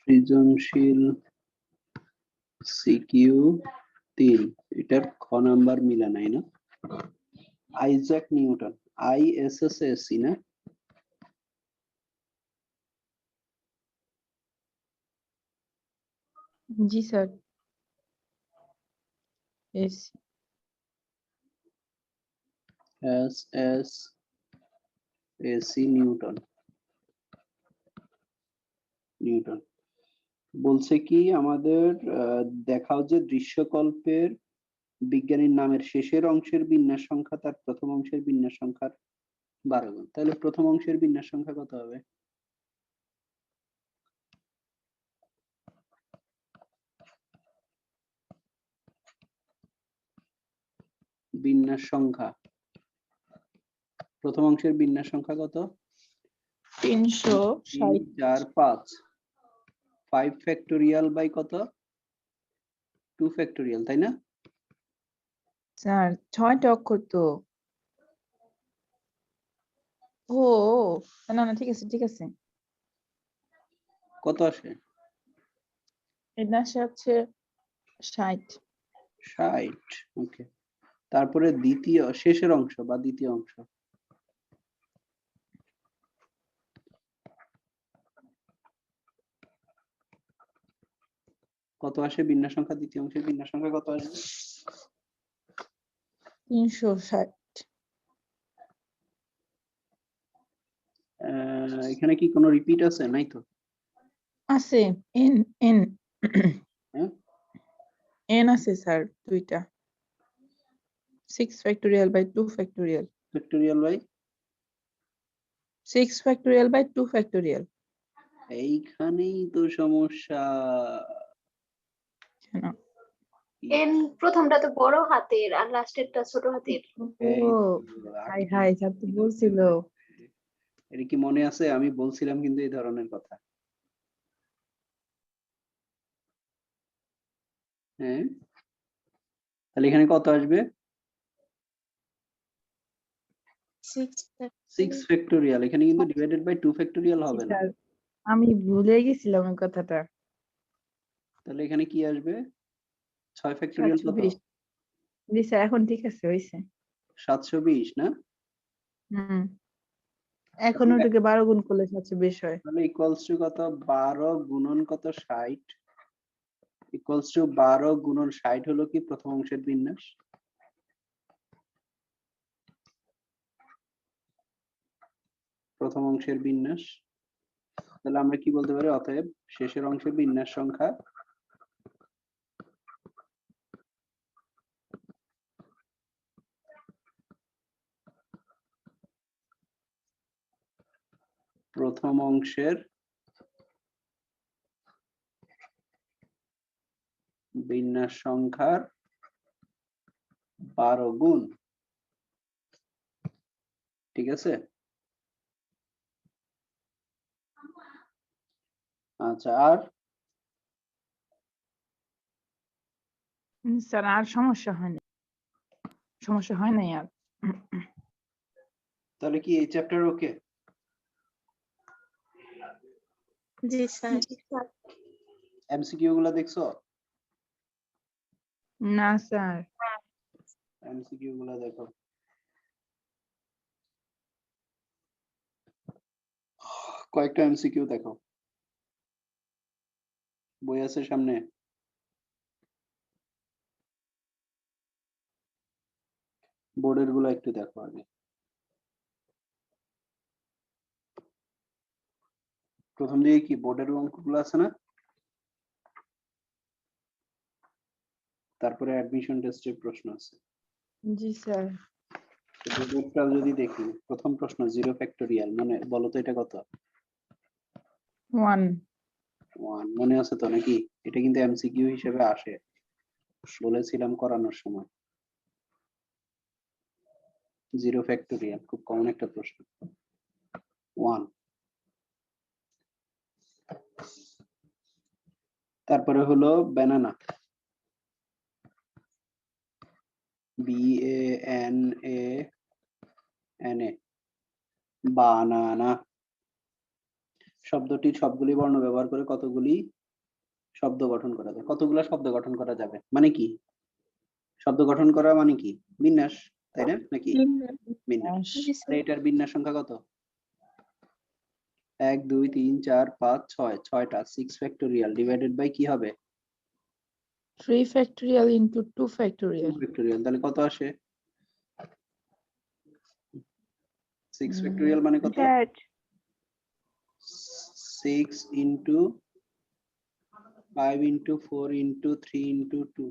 সৃজনশীল সিকিউ 3, এটার খ নাম্বার মিলা নাই না? আইজাক নিউটন, ISSC না? জি sir. S SSC Newton. Newton বলছে কি আমাদের দেখাও যে দৃশ্যকল্পের বিজ্ঞানীর নামের শেষের অংশের বিন্যাস সংখ্যা তার প্রথম অংশের বিন্যাস সংখ্যার 12 গুণ। তাহলে প্রথম অংশের বিন্যাস সংখ্যা কত হবে? বিন্যাস সংখ্যা, প্রথম অংশের বিন্যাস সংখ্যা কত? 360। 3, 4, 5। 5 ফ্যাক্টোরিয়াল বাই কত? 2 ফ্যাক্টোরিয়াল, তাই না? স্যার 6টা অক্ষর তো। ও না না, ঠিক আছে ঠিক আছে। কত আসে? এটা আসে হচ্ছে 60। 60। ওকে, তারপরে দ্বিতীয় শেষের অংশ বা দ্বিতীয় অংশ কত আসে? বিন্যাস সংখ্যা দ্বিতীয় অংশের বিন্যাস সংখ্যা কত আসবে? 360। এখানে কি কোনো রিপিট আছে? নাই তো। আছে এন এন হ্যাঁ, এন আছে স্যার দুইটা। 6 factorial by 2 factorial. Factorial by 6 factorial by 2 factorial. এইখানেই তো সমস্যা। কেন? এন প্রথমটা তো বড় হাতের আর লাস্টেরটা ছোট হাতের। এই ও তো, হাই হাই, স্যার তো বলছিল। এটা কি মনে আছে? আমি বলছিলাম কিন্তু এই ধরনের কথা। হ্যাঁ, তাহলে এখানে কত আসবে? 6 ফ্যাক্টোরিয়াল। এখানে কিন্তু ডিভাইডেড বাই 2 ফ্যাক্টোরিয়াল জি হবে না। স্যার, আমি ভুলে গেছিলাম এই কথাটা। তাহলে এখানে কি আসবে? 6 ফ্যাক্টোরিয়াল কত? 720। জি স্যার, এখন ঠিক আছে, হইছে। 720 না? হুম, এখন ওটাকে 12 গুণ করলে 720 হয়। তাহলে ইকুয়ালস টু কত? 12 গুণন কত? 60 ইকুয়ালস টু 12 গুণন 60 হলো কি প্রথম অংশের বিন্যাস। প্রথম অংশের বিন্যাস। তাহলে আমরা কি বলতে পারি? অতএব শেষের অংশের বিন্যাস সংখ্যা প্রথম অংশের বিন্যাস সংখ্যার 12 গুণ। ঠিক আছে? আচ্ছা, আর স্যার আর সমস্যা হয় না, সমস্যা হয় নাই আর। তাহলে কি এই চ্যাপ্টার ওকে? জি স্যার। এমসিকিউ গুলা দেখছো? না স্যার। এমসিকিউ গুলা দেখো। কয়েকটা এমসিকিউ দেখো। বই আছে সামনে? বোর্ডের গুলো একটু দেখো আগে। প্রথম দিকে কি বোর্ডের অঙ্কগুলো আছে না? তারপরে অ্যাডমিশন টেস্টের প্রশ্ন আছে। জি স্যার। বোর্ডেরটা যদি দেখি, প্রথম প্রশ্ন 0 ফ্যাক্টোরিয়াল, মানে বলো তো এটা কত? 1। 1 মনে আছে তো নাকি? এটা কিন্তু এমসিকিউ হিসেবে আসে, বলেছিলাম করানোর সময়। 0 ফ্যাক্টোরিয়াল খুব কমন একটা প্রশ্ন। 1। তারপরে হলো ব্যানানা, BANANA, বানানা। শব্দটির সবগুলি বর্ণ ব্যবহার করে কতগুলি শব্দ গঠন করা যায়? কতগুলা শব্দ গঠন করা যাবে মানে কি? শব্দ গঠন করা মানে কি? বিন্যাস, তাই না? নাকি বিন্যাস? তাহলে এটার বিন্যাস সংখ্যা কত? 1 2 3 4 5 6 6টা 6 ফ্যাক্টোরিয়াল ডিভাইডেড বাই কি হবে? 3 factorial into 2 2 factorial. ফ্যাক্টোরিয়াল। তাহলে কত আসে? 6 ফ্যাক্টোরিয়াল মানে কত? 6 into 5 into 4 into 3 into 2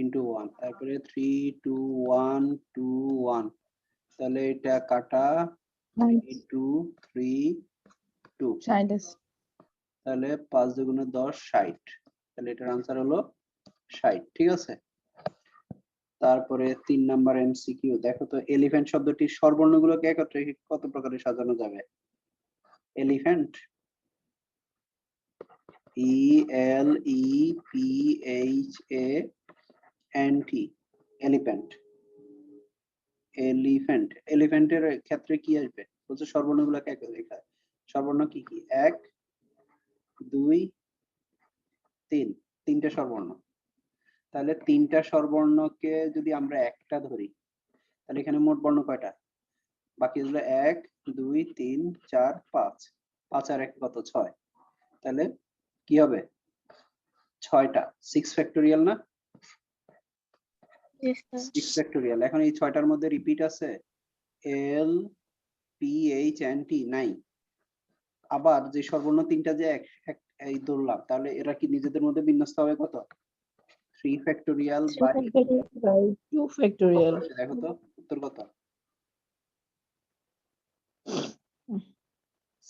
into 1 তারপরে 3 2 1 2 1 তাহলে এটা কাটা 3 2 3 2 Shyness. তাহলে 5 দুগুণে 10 60 তাহলে এটার आंसर হলো 60 ঠিক আছে। তারপরে 3 নাম্বার এমসিকিউ দেখো তো এলিফ্যান্ট শব্দটির স্বরবর্ণগুলোকে একত্রে কত প্রকারে সাজানো যাবে? Elephant E L E P H A N T elephant elephant এলিফ্যান্টের ক্ষেত্রে কি আসবে? বলছে স্বরবর্ণগুলোকে একত্রে লেখা। স্বরবর্ণ কি কি? 1 2 3 তিনটা স্বরবর্ণ। তাহলে তিনটা স্বরবর্ণকে যদি আমরা একটা ধরি তাহলে এখানে মোট বর্ণ কয়টা? বাকি হলো 1 2 3 4 5 5 আর 1 কত? 6 তাহলে কি হবে? 6টা 6 ফ্যাক্টোরিয়াল না? 6 ফ্যাক্টোরিয়াল। এখন এই 6টার মধ্যে রিপিট আছে? L P H N T নাই। আবার যে স্বরবর্ণ তিনটা যে এই ধরলাম তাহলে এরা কি নিজেদের মধ্যে বিন্যস্ত হবে কত? 3 factorial 3 by factorial by 2 factorial. দেখো তো উত্তর কত?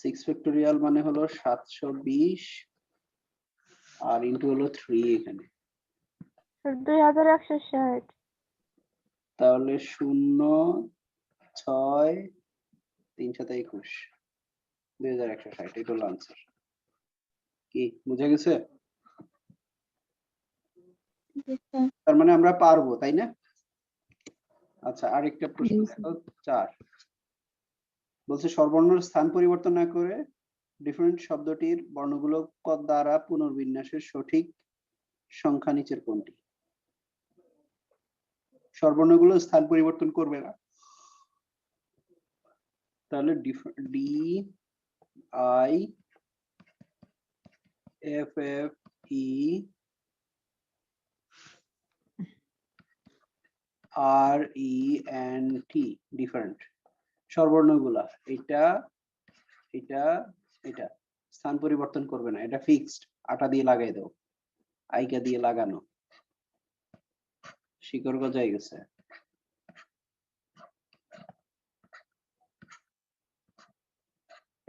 6 ফ্যাক্টোরিয়াল মানে হলো 720 আর ইনটু হলো 3 এখানে 2160 তাহলে 0 6 3 7 21 2160 এটা হলো आंसर। কি বুঝা গেছে? তার মানে আমরা পারবো তাই না? আচ্ছা আরেকটা প্রশ্ন Yes. দেখো 4 বলছে স্বরবর্ণের স্থান পরিবর্তন না করে ডিফারেন্ট শব্দটির বর্ণগুলো দ্বারা পুনর্বিন্যাসের সঠিক সংখ্যা নিচের কোনটি? স্বরবর্ণগুলো স্থান পরিবর্তন করবে না তাহলে D I F F E R E N T different স্বরবর্ণগুলা এটা এটা এটা স্থান পরিবর্তন করবে না, এটা ফিক্সড। আটা দিয়ে লাগাই দাও, আইকা দিয়ে লাগানো, শিকড় গজায় গেছে।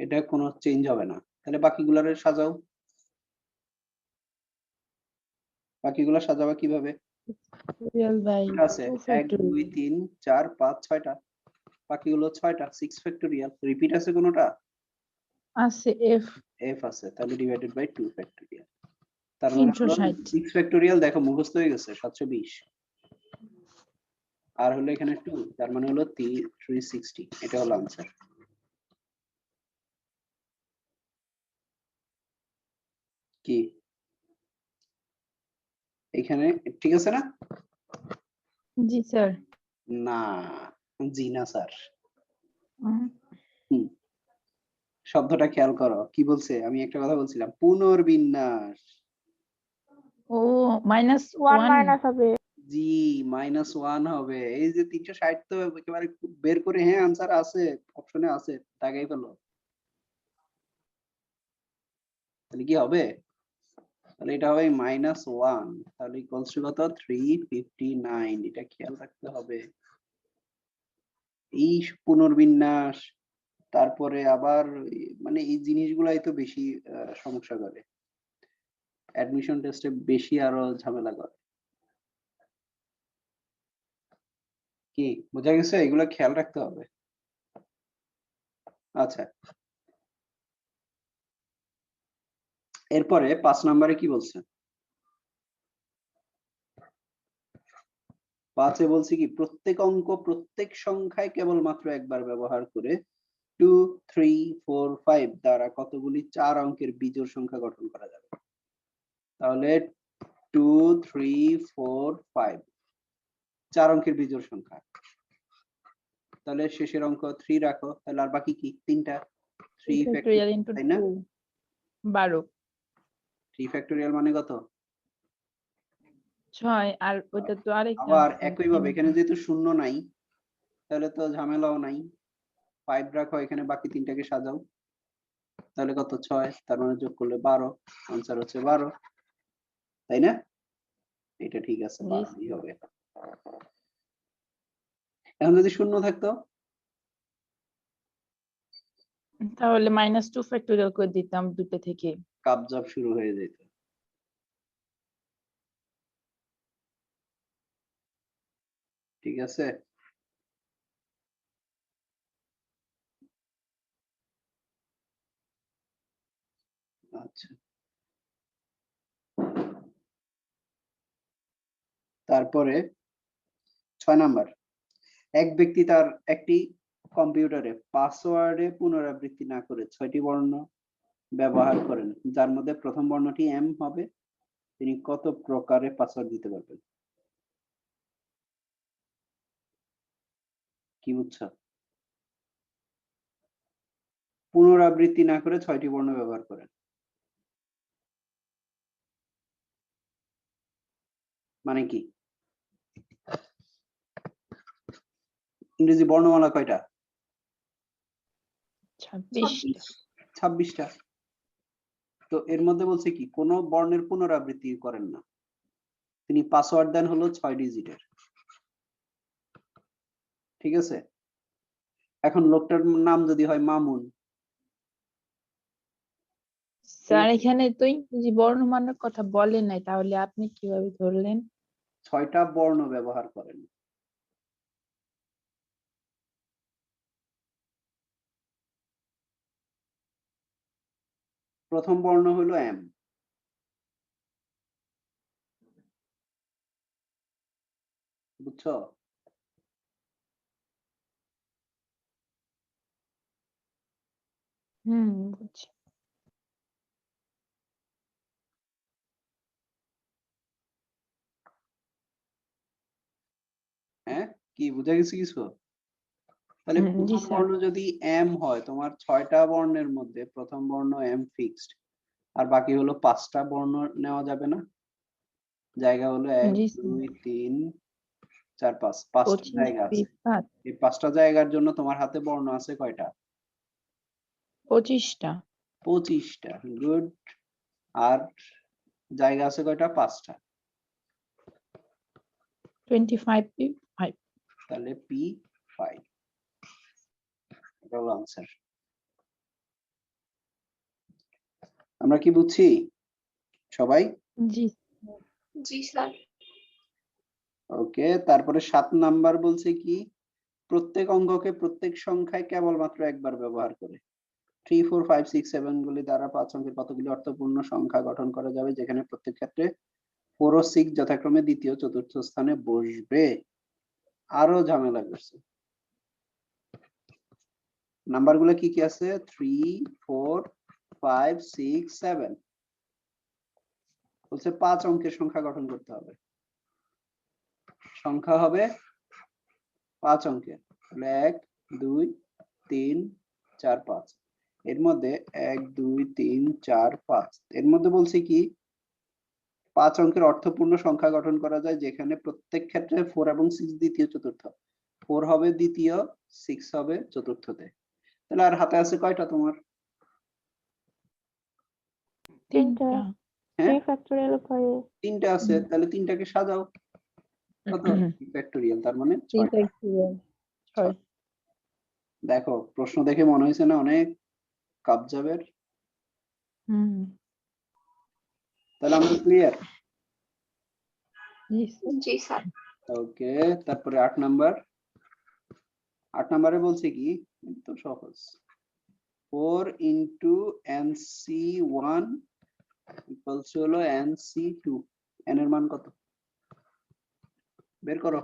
এটা কোনো চেঞ্জ হবে না। তাহলে বাকিগুলারে সাজাও, বাকিগুলা সাজাবা কিভাবে? Real by আছে 2 1 factorial. 2 3 4 5 6টা, বাকিগুলো 6টা 6 ফ্যাক্টোরিয়াল। রিপিট আছে কোনোটা? আছে F এফ আছে, তাহলে ডিভাইডেড বাই 2 ফ্যাক্টোরিয়াল। তার মানে হলো 360. 6 ফ্যাক্টোরিয়াল দেখো মুখস্থ হয়ে গেছে 720 আর হলো এখানে 2 তার মানে হলো 360 এটা হলো आंसर। কি এখানে ঠিক আছে না? জি স্যার। না জি না স্যার। হুম। শব্দটা খেয়াল করো কি বলছে, আমি একটা কথা বলছিলাম পুনর্বিন্যাস। ও -1 হবে। জি -1 হবে। এই যে 360 তো একেবারে বের করে হ্যাঁ आंसर আছে, অপশনে আছে, দাগাই ফেলো। তাহলে কি হবে? তাহলে এটা হবে -1 তাহলে ইকুয়ালস টু কত? 359। এটা খেয়াল রাখতে হবে। এই পুনর্বিন্যাস তারপরে আবার মানে এই জিনিসগুলাই তো বেশি সমস্যা করে, অ্যাডমিশন টেস্টে বেশি আরো ঝামেলা করে। কি বোঝা গেছে? এগুলো খেয়াল রাখতে হবে। আচ্ছা এরপরে 5 নম্বরে কি বলছে? 5 এ বলছে কি প্রত্যেক অঙ্ক প্রত্যেক সংখ্যায় কেবলমাত্র একবার ব্যবহার করে 2 3 4 5 দ্বারা কতগুলি 4 অঙ্কের বিজোড় সংখ্যা গঠন করা যাবে? তাহলে 2 3 4 5 4 অঙ্কের বিজোড় সংখ্যা। তাহলে শেষের অঙ্ক 3 রাখো, তাহলে আর বাকি কি? তিনটা 3 factorial ফ্যাক্টরিয়াল, into তাই না? 2 12 3 ফ্যাক্টরিয়াল মানে কত? 6 আর ওটা তো আরেকটা আবার আছে, একই ভাবে এখানে তিনটা। যেহেতু শূন্য নাই, তাহলে তো ঝামেলাও নাই। 5 রাখো, এখানে বাকি তিনটাকে সাজাও, তাহলে কত? 6, তার মানে যোগ করলে 12, আনসার হচ্ছে 12, তাই না? এটা ঠিক আছে, জি 12ই হবে। এখন যদি শূন্য থাকতো, তাহলে -2 ফ্যাক্টোরিয়াল করে দিতাম দুটো থেকে। কাবজাব শুরু হয়ে যেত। ঠিক আছে, আচ্ছা। তারপরে 6 নাম্বার, এক ব্যক্তি তার একটি কম্পিউটারে পাসওয়ার্ডে পুনরাবৃত্তি না করে 6টি বর্ণ ব্যবহার করেন, যার মধ্যে প্রথম বর্ণটি এম হবে। তিনি কত প্রকারে পাসওয়ার্ড দিতে পারবেন? কি বুঝছো? পুনরাবৃত্তি না করে 6টি বর্ণ ব্যবহার করেন মানে কি? ইংরেজি বর্ণমালা কয়টা? 26টা। 26টা। তো এর মধ্যে বলছে কি, কোন বর্ণের পুনরাবৃত্তি করেন না। তিনি পাসওয়ার্ড দেন হলো 6 ডিজিটের। ঠিক আছে, এখন লোকটার নাম যদি হয় মামুন, স্যার এখানে তো ইংরেজি বর্ণমালার কথা বলেন নাই, তাহলে আপনি কিভাবে ধরলেন? 6টা বর্ণ ব্যবহার করেন। প্রথম বর্ণ হলো এম, বুঝছো? বুঝছি। হ্যাঁ, কি বুঝা গেছে কিছু? তাহলে জি প্রথম স্যার। বর্ণ যদি এম হয়, তোমার 6টা বর্ণের মধ্যে প্রথম বর্ণ এম ফিক্সড, আর বাকি হলো 5টা বর্ণ নেওয়া যাবে না। জায়গা হলো 1 জি 2 স্যার। 3 4 5, 5টা 25 জায়গা আছে। 5 এই 5টা জায়গার জন্য তোমার হাতে বর্ণ আছে কয়টা? 25টা। 25টা, গুড। আর জায়গা আছে কয়টা? 5টা, 25 5। তাহলে P5, এটা হলো আনসার। আমরা কি বুঝছি সবাই? জি জি স্যার। ওকে, তারপরে 7 নাম্বার বলছে কি, প্রত্যেক অঙ্ককে প্রত্যেক সংখ্যায় কেবলমাত্র একবার ব্যবহার করে 3 4 5 6 7 গুলি দ্বারা 5 অঙ্কের কতগুলি অর্থপূর্ণ সংখ্যা গঠন করা যাবে, যেখানে প্রত্যেক ক্ষেত্রে 4 ও 6 যথাক্রমে দ্বিতীয় চতুর্থ স্থানে বসবে। আরো ঝামেলা করছে। নাম্বারগুলো কি কি আছে? 3 4 5 6 7, বলছে 5 অঙ্কের সংখ্যা গঠন করতে হবে। সংখ্যা হবে 5 অঙ্কের, তাহলে 1 2 3 4 5। এর মধ্যে 1 2 3 4 5, এর মধ্যে বলছে কি 5 অঙ্কের অর্থপূর্ণ সংখ্যা গঠন করা যায়, যেখানে প্রত্যেক ক্ষেত্রে 4 এবং 6 দ্বিতীয় চতুর্থ। 4 হবে দ্বিতীয়, 6 হবে চতুর্থতে। তাহলে আর হাতে আছে কয়টা তোমার? তিনটা। হ্যাঁ, 3 ফ্যাক্টোরিয়াল করে 3টা আছে, তাহলে 3টাকে সাজাও। কত? ফ্যাক্টোরিয়াল, তার মানে 3 6টা। ফ্যাক্টোরিয়াল 6। দেখো প্রশ্ন দেখে মনে হয়েছে না অনেক কাবজাবের? তাহলে আমরা ক্লিয়ার? জি স্যার। জি স্যার। ওকে, তারপরে 8 নাম্বার। 8 নাম্বারে বলছে কি, তো সহজ, 4 into NC1 ইকুয়ালস হলো NC2। n এর মান কত? বের করো।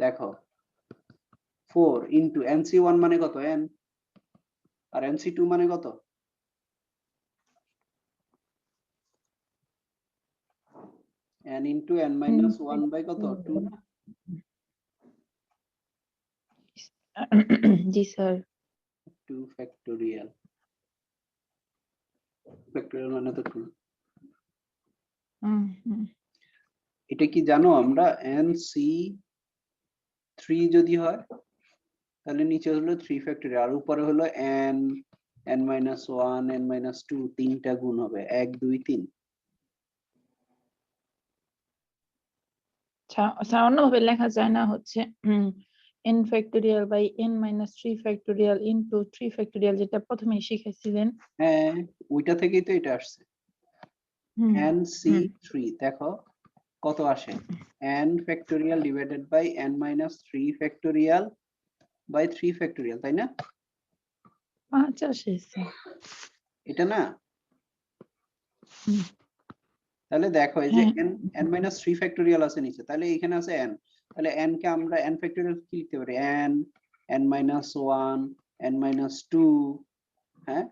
দেখো 4 ইন্টু NC1 মানে কত n, আর NC2 মানে কত? n into n minus 1 by কত 2 না? জি স্যার। 2 ফ্যাক্টোরিয়াল, ফ্যাক্টোরিয়াল মানে তো 2। এটা কি জানো আমরা NC3 যদি হয় তাহলে নিচে হলো 3 ফ্যাক্টোরিয়াল আর উপরে হলো n n-1 n-2, তিনটা গুণ হবে 1 2 3। স্যার অন্যভাবে লেখা যায় না, হচ্ছে n ফ্যাক্টোরিয়াল বাই n-3 ফ্যাক্টোরিয়াল ইনটু 3 ফ্যাক্টোরিয়াল, যেটা প্রথমেই শিখেছিলেন। হ্যাঁ ওইটা থেকেই তো এটা আসছে। NC3 দেখো কত আসে, n factorial divided by n-3 factorial by 3 factorial, তাই না? 5 আসে স্যার। এটা না? তাহলে দেখো এই যে n-3 ফ্যাক্টোরিয়াল আছে নিচে, তাহলে এখানে আছে n, তাহলে n কে আমরা n ফ্যাক্টোরিয়াল কি লিখতে পারি, n-1 n-2, হ্যাঁ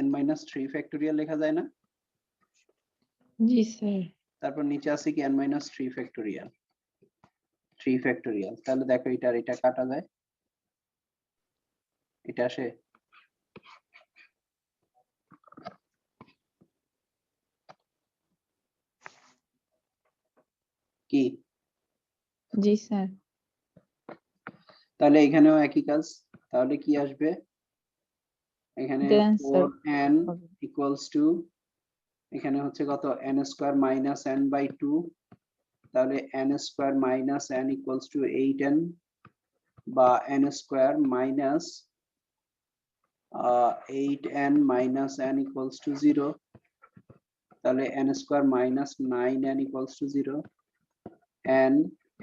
n-3 ফ্যাক্টোরিয়াল লেখা যায় না? জি স্যার। তারপর নিচে আছে কি n-3 ফ্যাক্টোরিয়াল, 3 ফ্যাক্টোরিয়াল, তাহলে দেখো এটা আর এটা কাটা যায়, এটা আসে কি? জি স্যার। তাহলে এখানেও একই কাজ, তাহলে কি আসবে এখানে দেন স্যার 4n ইকুয়ালস টু, এখানে হচ্ছে কত n square minus n by 2, তাহলে n square minus n equals to 8n, বা n square minus 8n minus n equals to 0, তাহলে n square minus 9n equals to 0,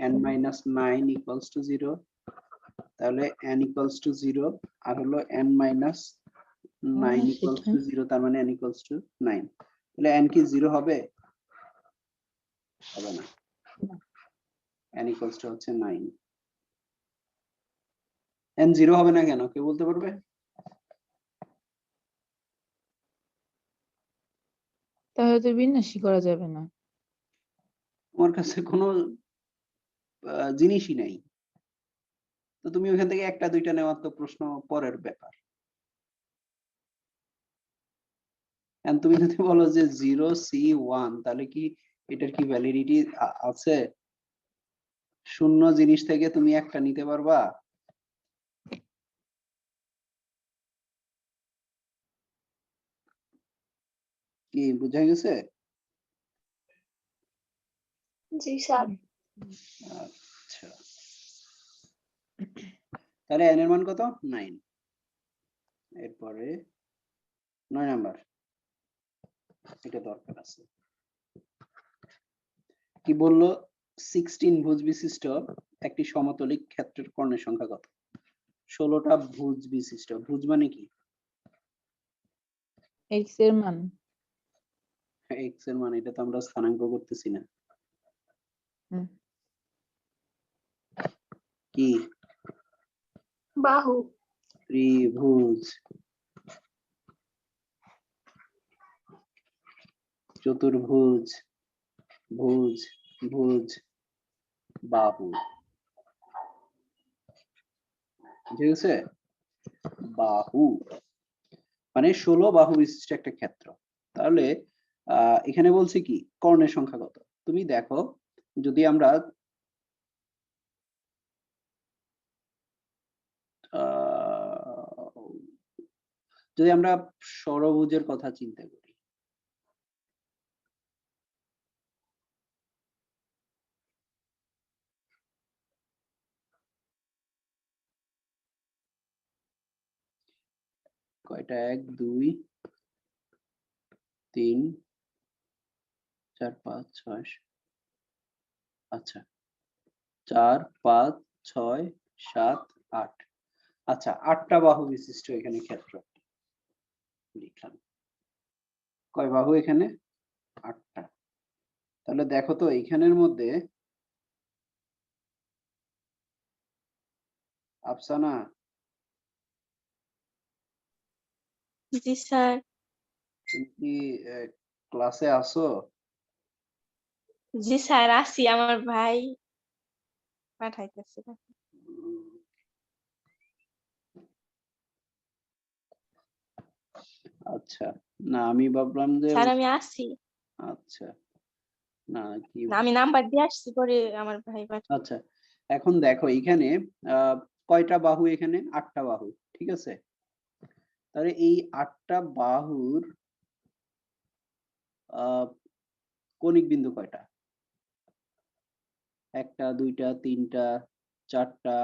n minus 9 equals to 0, তাহলে n equals to 0 আর হলো n minus 9 equals to 0, তার মানে n equals two 9, তাহলে n কি 0 হবে? হবে না, n ইকুয়ালস টু হচ্ছে 9। n 0 হবে না কেন কেউ বলতে পারবে? তাহলে তো বিন্যাসই করা যাবে না। তোমার কাছে কোনো জিনিসই নাই, তো তুমি ওখান থেকে একটা দুইটা নেওয়ার তো প্রশ্ন পরের ব্যাপার। And তুমি যদি বলো যে 0C1, তাহলে কি এটার কি ভ্যালিডিটি আছে? শূন্য জিনিস থেকে তুমি একটা নিতে পারবা? কি বুঝা গেছে? জি স্যার। আচ্ছা, তাহলে n এর মান কত? 9। এরপরে 9 নাম্বার, এটা দরকার আছে। কি বললো, 16 ভুজ বিশিষ্ট একটি সমতলিক ক্ষেত্রের কর্ণের সংখ্যা কত? 16টা ভুজ বিশিষ্ট, ভুজ মানে কি? x এর মান। x এর মান, এটা তো আমরা স্থানাঙ্ক করতেছি না। কি? বাহু। ত্রিভুজ, চতুর্ভুজ, ভুজ, ভুজ, বাহু, ঠিক আছে? বাহু মানে 16 বাহু বিশিষ্ট একটা ক্ষেত্র। তাহলে এখানে বলছে কি কর্ণের সংখ্যা কত? তুমি দেখো যদি আমরা ষড়ভুজের কথা চিন্তা করি, কয়টা 1 2 3 4 5 6, আচ্ছা 4 5 6 7 8, আচ্ছা 8টা বাহু বিশিষ্ট এখানে ক্ষেত্র লিখলাম। কয় বাহু এখানে? 8টা। তাহলে দেখো তো এইখানের মধ্যে আফসানা, জি স্যার। তুমি কি ক্লাসে আছো? জি স্যার, আসি, আমার ভাই পাঠাইতেছে। উম, আচ্ছা, না আমি ভাবলাম যে স্যার আমি আসি। আচ্ছা, না কি না, আমি নাম্বার দিয়ে আসছি, পরে আমার ভাই পাঠাই। আচ্ছা, এখন দেখো এখানে কয়টা বাহু? এখানে 8টা বাহু, ঠিক আছে? তাহলে এই 8টা বাহুর আহ কৌণিক বিন্দু কয়টা? 1টা 2টা 3টা 4টা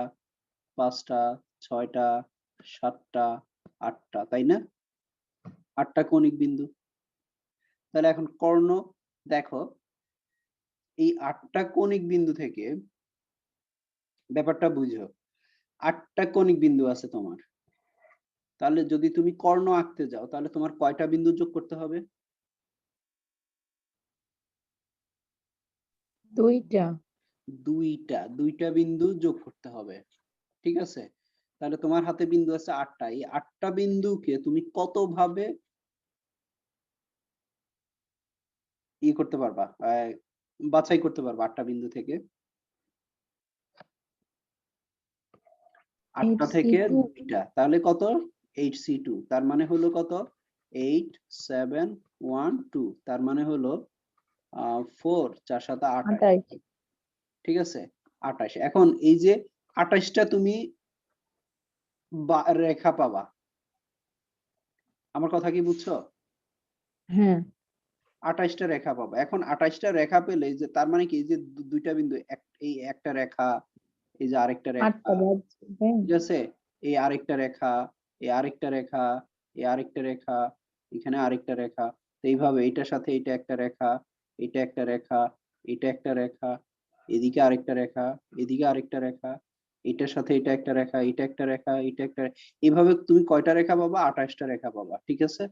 5টা 6টা 7টা 8টা, তাই না? 8টা কৌণিক বিন্দু। তাহলে এখন কর্ণ দেখো, এই 8টা কৌণিক বিন্দু থেকে ব্যাপারটা বুঝো। 8টা কৌণিক বিন্দু আছে তোমার, তাহলে যদি তুমি কর্ণ আঁকতে যাও তাহলে তোমার কয়টা বিন্দু যোগ করতে হবে? 2টা। দুইটা বিন্দু যোগ করতে হবে, ঠিক আছে? তাহলে তোমার হাতে বিন্দু আছে 8টা। এই 8টা বিন্দুকে তুমি কত ভাবে করতে পারবা, বাছাই করতে পারবা 8টা বিন্দু থেকে? 8টা থেকে 8C2। 2টা, তাহলে কত? 8C2, তার মানে হলো কত? 8 7 1 2, তার মানে হলো 4 4 7 28, 28। ঠিক আছে? 28। এখন এই যে 28টা তুমি রেখা পাবা, আমার কথা কি বুঝছো? হ্যাঁ। 28টা রেখা পাবা। এখন 28টা রেখা পেলে যে তার মানে কি, এই যে দুইটা বিন্দু, এই একটা রেখা, এই যে আরেকটা 8টা রেখা, বাজছে, তাই না? ঠিক আছে? এই আরেকটা রেখা, এই আরেকটা রেখা, এই আরেকটা রেখা, এখানে আরেকটা রেখা। তো এইভাবে এটার সাথে এটা একটা রেখা, এটা একটা রেখা, এটা একটা রেখা, এদিকে আরেকটা রেখা, এদিকে আরেকটা রেখা, এটার সাথে এটা একটা রেখা, এটা একটা রেখা, এটা একটা এইভাবে তুমি কয়টা রেখা পাবা? 28টা রেখা পাবা, ঠিক আছে?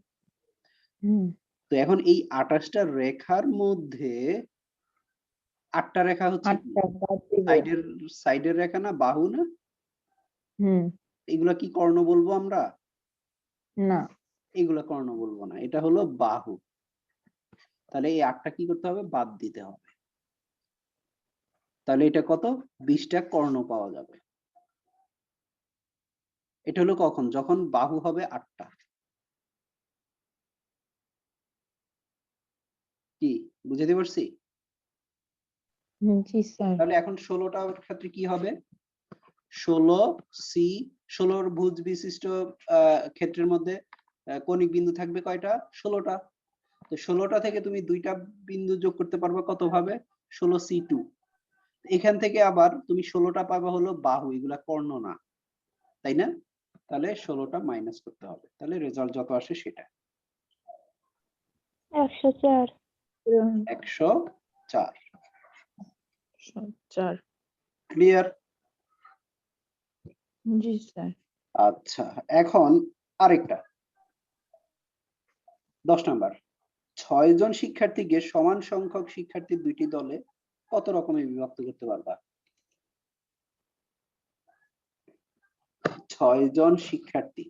হুম। তো এখন এই 28টা রেখার মধ্যে 8টা রেখা হচ্ছে কি? 8টা বাদ দিব। সাইডের রেখা না, বাহু না? হুম। এগুলা কি কর্ণ বলবো আমরা? না। এগুলা কর্ণ বলবো না, এটা হলো বাহু। তাহলে এই 8টা কি করতে হবে? বাদ দিতে হবে। তাহলে এটা কত? 20টা কর্ণ পাওয়া যাবে। এটা হলো কখন? যখন বাহু হবে 8টা। কি বুঝাতে পারছি? জি স্যার। তাহলে এখন 16টার ক্ষেত্রে কি হবে? 16C, 16 ভুজ বিশিষ্ট ক্ষেত্রের মধ্যে কৌণিক বিন্দু থাকবে কয়টা? 16টা। তো 16টা থেকে তুমি দুইটা বিন্দু যোগ করতে পারবে কত ভাবে? 16C2। এখান থেকে আবার তুমি 16টা পাবে হলো বাহু, এগুলা কর্ণ না, তাই না? তাহলে 16টা মাইনাস করতে হবে, তাহলে রেজাল্ট যত আসে সেটা 104। 104। 4। ক্লিয়ার? জি স্যার। আচ্ছা, এখন আরেকটা 10 নাম্বার। 6 জন শিক্ষার্থীকে সমান সংখ্যক শিক্ষার্থীর দুইটি দলে কত রকমে বিভক্ত করতে পারবা? 6 জন শিক্ষার্থী,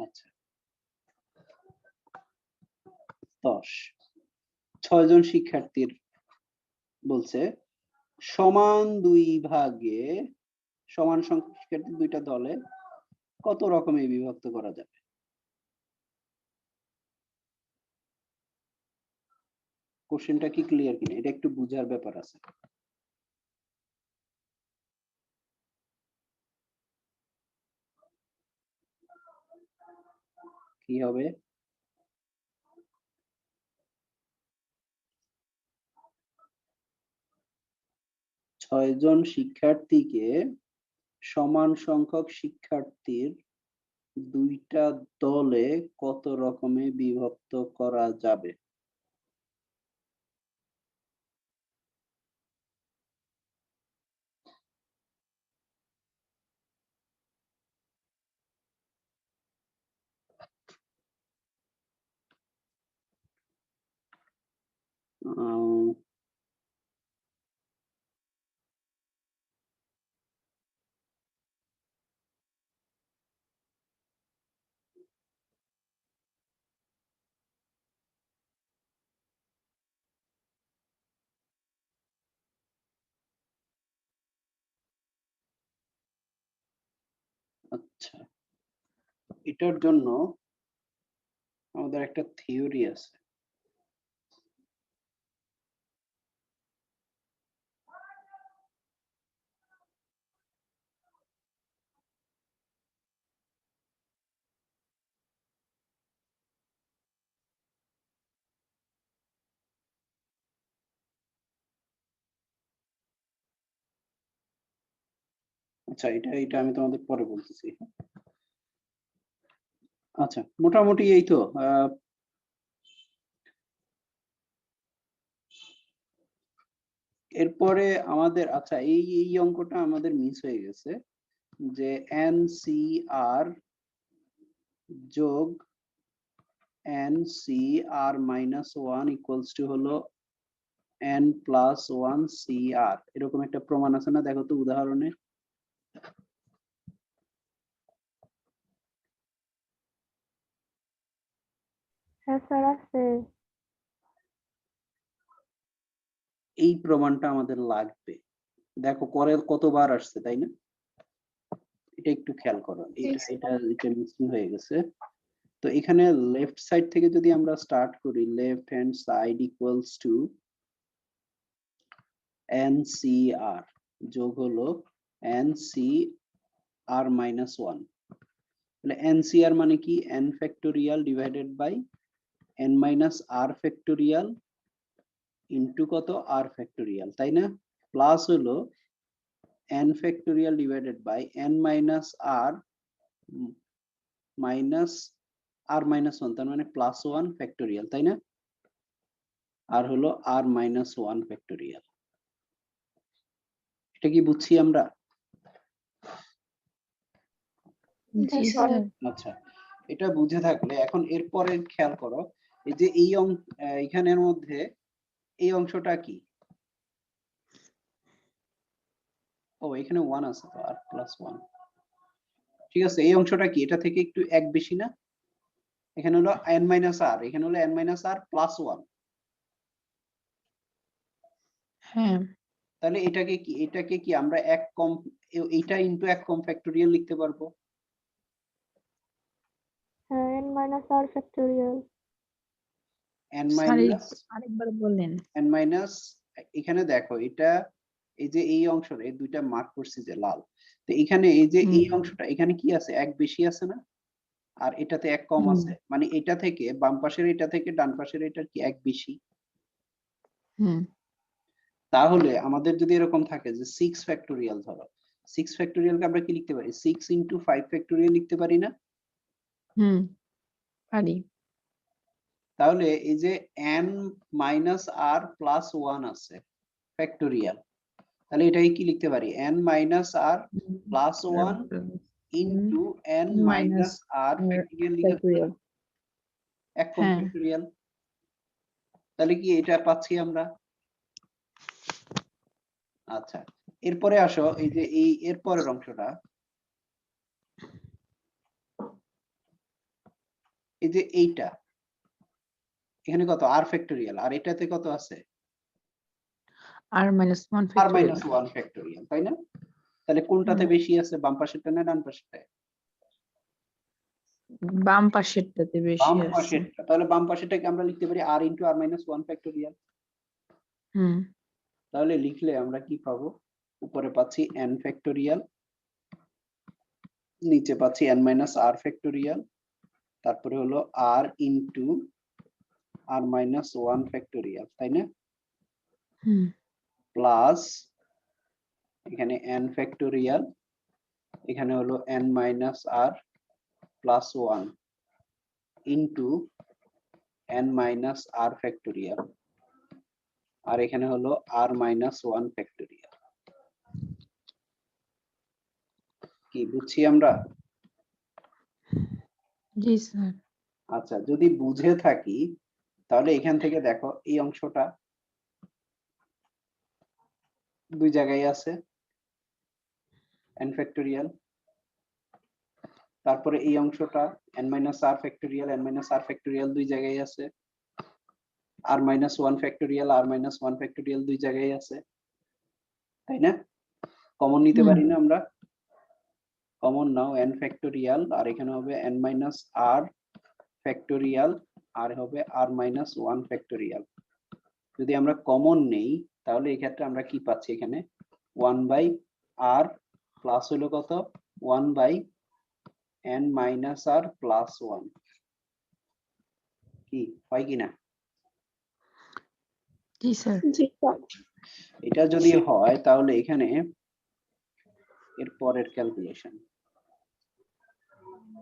আচ্ছা 10, 6 জন শিক্ষার্থীর বলছে সমান দুই ভাগে, সমান সংখ্যক শিক্ষার্থী দুইটা দলে কত রকমে বিভক্ত করা যাবে? কোশ্চেনটা কি ক্লিয়ার কিনা, এটা একটু বুঝার ব্যাপার আছে। কি হবে? ছয়জন শিক্ষার্থীকে সমান সংখ্যক শিক্ষার্থীর দুইটা দলে কত রকমে বিভক্ত করা যাবে? আহ, আচ্ছা, এটার জন্য আমাদের একটা থিওরি আছে। আচ্ছা, এটা আমি তোমাদের পরে বলতেছি। আচ্ছা, মোটামুটি এই তো। এরপরে আমাদের, আচ্ছা, এই অঙ্কটা আমাদের মিস হয়ে গেছে, যে NCR যোগ NCR মাইনাস 1 ইকুয়ালস টু হলো N+1 CR, এরকম একটা প্রমাণ আছে না? দেখো তো উদাহরণে। হ্যাঁ স্যার আছে। এই প্রমাণটা আমাদের লাগবে। দেখো করে কতবার আসছে, তাই না? এটা একটু খেয়াল করো, এটা মিসিং হয়ে গেছে। তো এখানে লেফট সাইড থেকে যদি আমরা স্টার্ট করি, left hand side equals to NCR যোগ হলো NCR মাইনাস 1। তাহলে NCR মানে কি? n factorial divided by n minus r factorial into কত? r ফ্যাক্টোরিয়াল, তাই না? প্লাস হলো n factorial divided by n minus r minus r minus 1, তার মানে প্লাস 1 ফ্যাক্টোরিয়াল, তাই না? আর হলো r মাইনাস 1 ফ্যাক্টোরিয়াল। এটা কি বুঝছি আমরা? জি স্যার। আচ্ছা, এটা বুঝে থাকলে এখন এরপরে খেয়াল করো, এই যে এইখানের মধ্যে এই অংশটা কি? ও, এখানে 1 আছে তো, আর প্লাস 1। ঠিক আছে, এই অংশটা কি? এটা থেকে একটু এক বেশি না? এখানে হলো n মাইনাস r, এখানে হলো n মাইনাস r প্লাস 1। হ্যাঁ, তাহলে এটাকে কি আমরা এক কম, এইটা ইনটু এক কম ফ্যাক্টোরিয়াল লিখতে পারবো? হ্যাঁ n minus r factorial. n sir minus আরেকবার বলেন। n মাইনাস, এখানে দেখো এটা, এই যে এই অংশটা, এই দুইটা মার্ক করছি যে লাল, তো এখানে এই যে এই অংশটা, এখানে কি আছে? এক বেশি আছে না? আর এটাতে এক কম আছে, মানে এটা থেকে বাম পাশের এটা থেকে ডান পাশের এটা কি এক বেশি? তাহলে আমাদের যদি এরকম থাকে যে 6 ফ্যাক্টোরিয়াল, ধরো 6 ফ্যাক্টোরিয়ালকে আমরা কি লিখতে পারি? 6 ইনটু 5 ফ্যাক্টোরিয়াল লিখতে পারি না? পারি। তাহলে এই যে n মাইনাস r প্লাস 1 আছে ফ্যাক্টোরিয়াল, তাহলে এটাকে কি লিখতে পারি? n minus r plus 1 into n minus r factorial লিখতে পারি, এক কম ফ্যাক্টোরিয়াল। তাহলে কি এটা পাচ্ছি আমরা? আচ্ছা, এরপরে আসো, এই যে এরপরের অংশটা, এই যে এইটা, এখানে কত? r ফ্যাক্টোরিয়াল, আর এটাতে কত আছে? r minus 1 r factorial. Minus 1 factorial, তাই না? তাহলে কোনটাতে বেশি আছে, বাম পাশেরটা না ডান পাশেরটা? বাম পাশেরটাতে বেশি বাম আছে। পাশেরটা। তাহলে বাম পাশেরটাকে আমরা লিখতে পারি r into r minus 1 factorial. তাহলে লিখলে আমরা কি পাবো? উপরে পাচ্ছি n ফ্যাক্টোরিয়াল, নিচে পাচ্ছি n মাইনাস r ফ্যাক্টোরিয়াল, তারপরে হলো r into r minus 1 factorial, তাই না? প্লাস এখানে n ফ্যাক্টোরিয়াল, এখানে হলো n minus r plus 1 into n minus r factorial, আর এখানে হলো r মাইনাস 1 ফ্যাক্টোরিয়াল। কি বুঝছি আমরা? জি স্যার। আচ্ছা, যদি বুঝে থাকি তাহলে এখান থেকে দেখো এই অংশটা দুই জায়গায় আছে n ফ্যাক্টোরিয়াল, তারপরে এই অংশটা n minus r factorial, n minus r factorial দুই জায়গায় আছে, r minus 1 factorial, r minus 1 factorial দুই জায়গায় আছে, তাই না? কমন নিতে পারি না আমরা? কমন নাও n ফ্যাক্টোরিয়াল, আর এখানে হবে n মাইনাস r ফ্যাক্টোরিয়াল, আর হবে r মাইনাস 1 ফ্যাক্টোরিয়াল। যদি আমরা কমন নেই তাহলে এই ক্ষেত্রে আমরা কি পাচ্ছি? এখানে 1 বাই r প্লাস হলো কত? 1 by n minus r plus 1। কি হয় কিনা? জি স্যার। জি স্যার। এটা যদি হয় তাহলে এখানে এর পরের calculation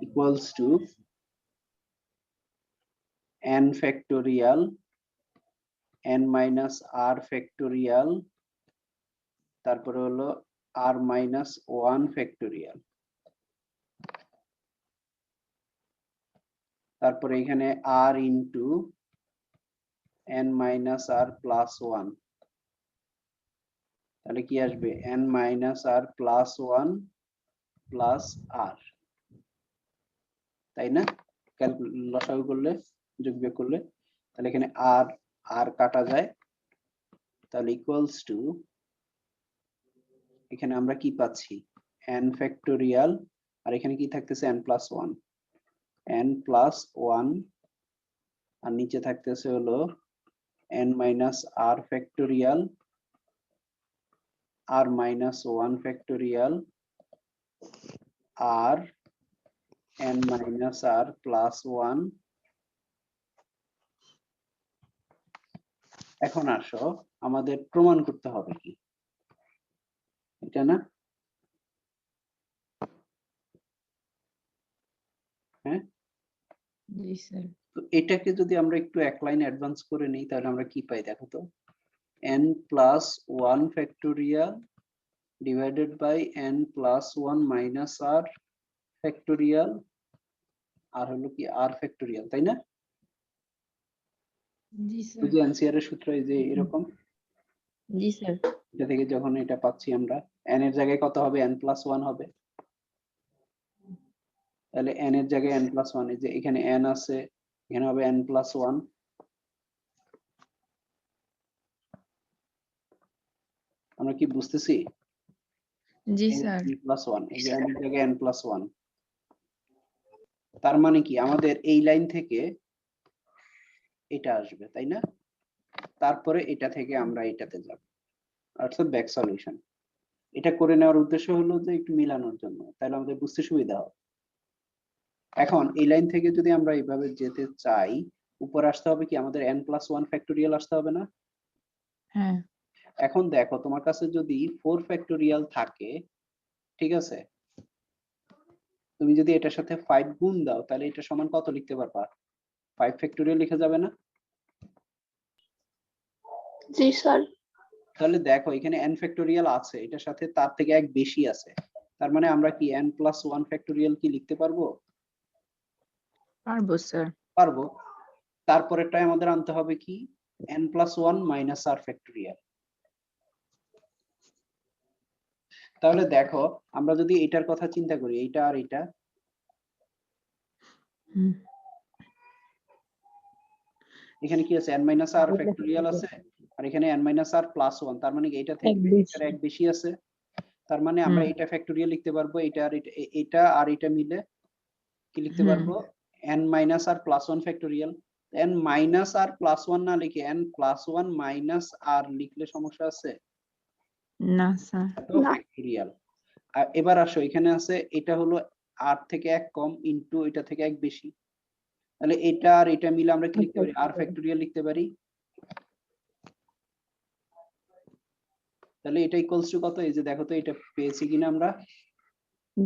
equals to n factorial n minus r factorial, তারপরে হলো r মাইনাস 1 ফ্যাক্টোরিয়াল, তারপরে এখানে r into n minus r plus 1, তাহলে কি আসবে? n minus r plus 1 plus r, তাই না? লসাগু করলে, যোগ বিয়োগ করলে, তাহলে এখানে r r কাটা যায়, তাহলে ইকুয়ালস টু এখানে আমরা কি পাচ্ছি? n ফ্যাক্টোরিয়াল, আর এখানে কি থাকতেছে? n প্লাস 1, n প্লাস 1, আর নিচে থাকতেছে হলো n minus r factorial, r minus 1 factorial, আর n মাইনাস r প্লাস 1। এখন আসো আমাদের প্রমাণ করতে হবে কি, এটা না? হ্যাঁ, জি স্যার। তো এটাকে যদি আমরা একটু এক লাইন অ্যাডভান্স করে নিই তাহলে আমরা কি পাই দেখো তো? n plus 1 factorial divided by n plus 1 minus r factorial, আর হলো কি r ফ্যাক্টোরিয়াল, তাই না? জি ওই স্যার। যে এনসিআর এর সূত্র এই যে এরকম, জি স্যার। এটা থেকে যখন এটা পাচ্ছি আমরা, n এর জায়গায় কত হবে? n প্লাস 1 হবে, তাহলে n এর জায়গায় n প্লাস 1, এই যে এখানে n আছে, এখানে হবে n প্লাস 1। আমরা কি বুঝতেছি? জি স্যার। n প্লাস 1, এই যে n এর জায়গায় n প্লাস 1, তার মানে কি আমাদের এই লাইন থেকে এটা আসবে, তাই না? তারপরে এটা থেকে আমরা এটাতে যাব, অর্থাৎ ব্যাক সলিউশন। এটা করে নেওয়ার উদ্দেশ্য হলো যে একটু মিলানোর জন্য, তাহলে আমাদের বুঝতে সুবিধা হবে। এখন এই লাইন থেকে যদি আমরা এইভাবে যেতে চাই, উপরে আসতে হবে কি? আমাদের n প্লাস 1 ফ্যাক্টোরিয়াল আসতে হবে না? হ্যাঁ। এখন দেখো তোমার কাছে যদি 4 ফ্যাক্টোরিয়াল থাকে, ঠিক আছে, তুমি যদি এটার সাথে 5 গুণ দাও তাহলে এটা সমান কত লিখতে পারবা? 5 ফ্যাক্টোরিয়াল লিখা যাবে না? জি স্যার। তাহলে দেখো এখানে n ফ্যাক্টোরিয়াল আছে, এটার সাথে তার থেকে এক বেশি আছে, তার মানে আমরা কি n প্লাস 1 ফ্যাক্টোরিয়াল কি লিখতে পারবো? পারবো স্যার। পারবো। তারপরেরটাই আমাদের আনতে হবে কি? n plus 1 minus r factorial. তাহলে দেখো আমরা যদি এটার কথা চিন্তা করি, এইটা আর এটা, হুম। এখানে কি আছে? n মাইনাস r ফ্যাক্টোরিয়াল আছে, আর এখানে n মাইনাস r প্লাস 1, তার মানে এটা এক থেকে বেশি। এটার এক বেশি আছে, তার মানে আমরা এটা ফ্যাক্টোরিয়াল লিখতে পারবো, এটা আর এটা আর এটা মিলে কি লিখতে পারবো? n minus r plus 1 factorial. n minus r plus 1 না লিখে n প্লাস 1 মাইনাস r লিখলে সমস্যা আছে? না স্যার। না। ফ্যাক্টোরিয়াল। আর এবার আসো এখানে আছে, এটা হলো r থেকে এক কম ইনটু এটা থেকে এক বেশি, তাহলে এটা আর এটা মিলে আমরা কি লিখতে পারি? r ফ্যাক্টোরিয়াল লিখতে পারি। তাহলে এটা ইকুয়ালস টু কত? এই যে দেখো তো এটা পেয়েছি কিনা আমরা?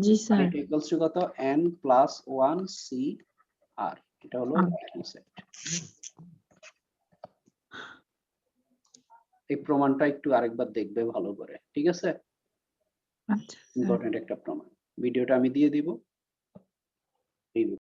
জি আর স্যার। এটা ইকুয়ালস টু কত n প্লাস 1 c r, এটা হলো আর। Right hand side. এই প্রমাণটা একটু আরেকবার দেখবে ভালো করে, ঠিক আছে? আচ্ছা স্যার। ইম্পর্টেন্ট একটা প্রমাণ, ভিডিওটা আমি দিয়ে দিব।